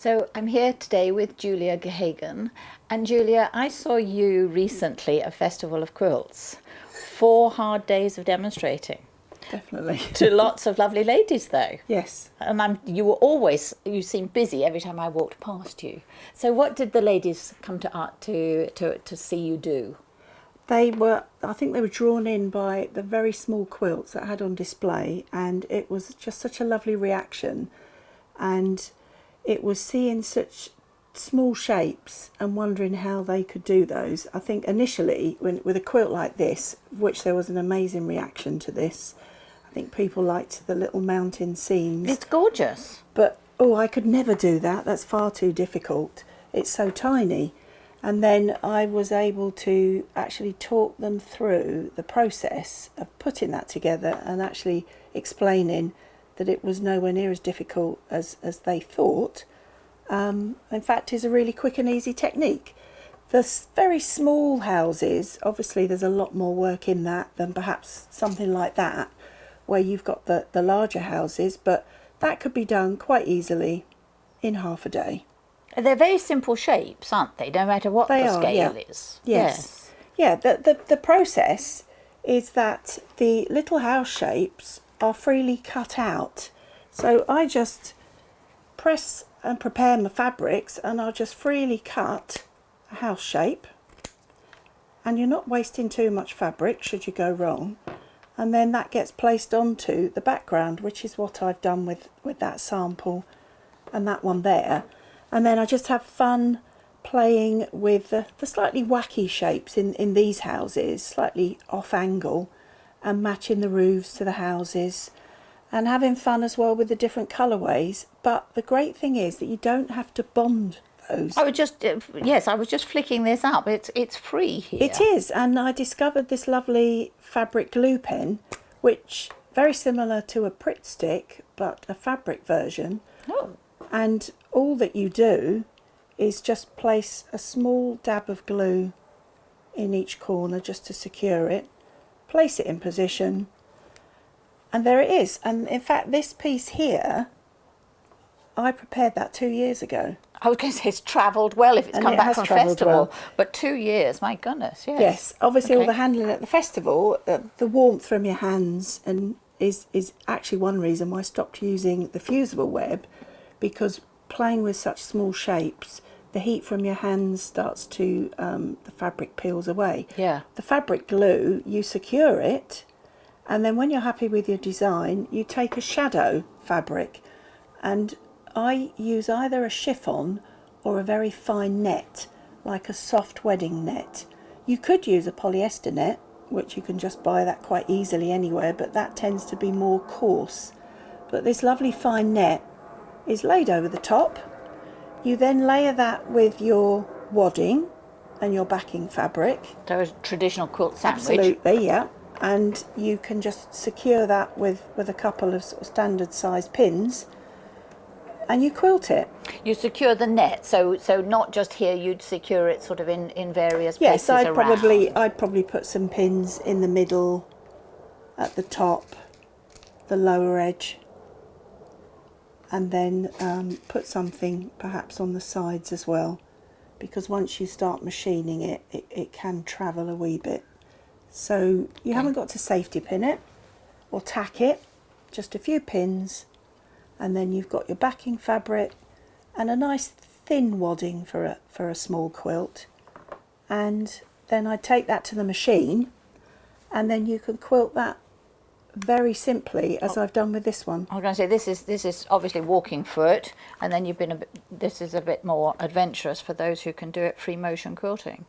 So I'm here today with Julia Gahagan. And Julia, I saw you recently at Festival of Quilts. 4 hard days of demonstrating. Definitely. To lots of lovely ladies though. Yes. And you seemed busy every time I walked past you. So what did the ladies come to art to see you do? I think they were drawn in by the very small quilts that I had on display, and it was just such a lovely reaction. And it was seeing such small shapes and wondering how they could do those. I think initially, with a quilt like this, which there was an amazing reaction to this, I think people liked the little mountain scenes. It's gorgeous. But, I could never do that. That's far too difficult. It's so tiny. And then I was able to actually talk them through the process of putting that together and actually explaining that it was nowhere near as difficult as they thought. In fact, it's a really quick and easy technique. The very small houses, obviously there's a lot more work in that than perhaps something like that, where you've got the larger houses, but that could be done quite easily in half a day. They're very simple shapes, aren't they? No matter what the scale is. Yes. Yeah, the process is that the little house shapes are freely cut out. So I just press and prepare my fabrics and I'll just freely cut a house shape. And you're not wasting too much fabric should you go wrong. And then that gets placed onto the background, which is what I've done with that sample and that one there. And then I just have fun playing with the slightly wacky shapes in these houses, slightly off angle, and matching the roofs to the houses and having fun as well with the different colourways. But the great thing is that you don't have to bond those. I was just flicking this up. It's free here. It is, and I discovered this lovely fabric glue pen, which very similar to a Pritt stick, but a fabric version. Oh. And all that you do is just place a small dab of glue in each corner just to secure it, place it in position, and there it is. And in fact, this piece here, I prepared that 2 years ago. I was going to say it's travelled well if it's come back from festival, but 2 years, my goodness, yes. Yes, obviously all the handling at the festival, the warmth from your hands and is actually one reason why I stopped using the fusible web, because playing with such small shapes, the heat from your hands starts to, the fabric peels away. Yeah. The fabric glue, you secure it, and then when you're happy with your design, you take a shadow fabric, and I use either a chiffon or a very fine net, like a soft wedding net. You could use a polyester net, which you can just buy that quite easily anywhere, but that tends to be more coarse. But this lovely fine net is laid over the top. You then layer that with your wadding and your backing fabric. So a traditional quilt sandwich. Absolutely, yeah. And you can just secure that with a couple of sort of standard size pins, and you quilt it. You secure the net, so not just here, you'd secure it sort of in various places yes, I'd around. probably put some pins in the middle, at the top, the lower edge, and then put something perhaps on the sides as well, because once you start machining it, it can travel a wee bit. So you haven't got to safety pin it or tack it, just a few pins, and then you've got your backing fabric and a nice thin wadding for a small quilt. And then I take that to the machine, and then you can quilt that very simply, as I've done with this one. I was going to say this is obviously walking foot, and then this is a bit more adventurous for those who can do it free motion quilting.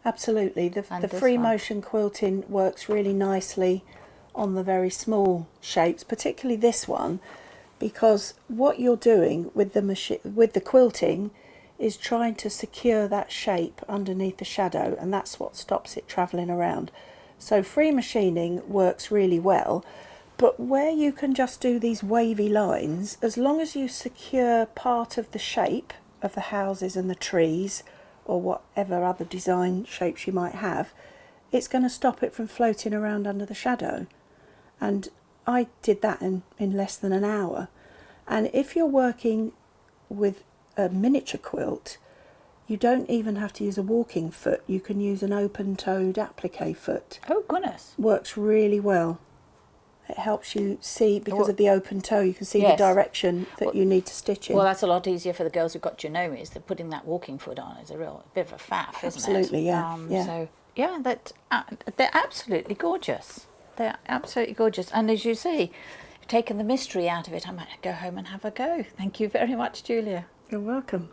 Absolutely, the free motion quilting works really nicely on the very small shapes, particularly this one, because what you're doing with the quilting is trying to secure that shape underneath the shadow, and that's what stops it travelling around. So free machining works really well, but where you can just do these wavy lines, as long as you secure part of the shape of the houses and the trees, or whatever other design shapes you might have, it's going to stop it from floating around under the shadow. And I did that in less than an hour. And if you're working with a miniature quilt, you don't even have to use a walking foot. You can use an open-toed applique foot. Oh, goodness. Works really well. It helps you see, because of the open toe, you can see the Yes. direction that you need to stitch in. Well, that's a lot easier for the girls who've got genomes. That putting that walking foot on is a bit of a faff, isn't it? Absolutely, yeah. So, yeah, they're absolutely gorgeous. They're absolutely gorgeous. And as you say, you've taken the mystery out of it. I might go home and have a go. Thank you very much, Julia. You're welcome.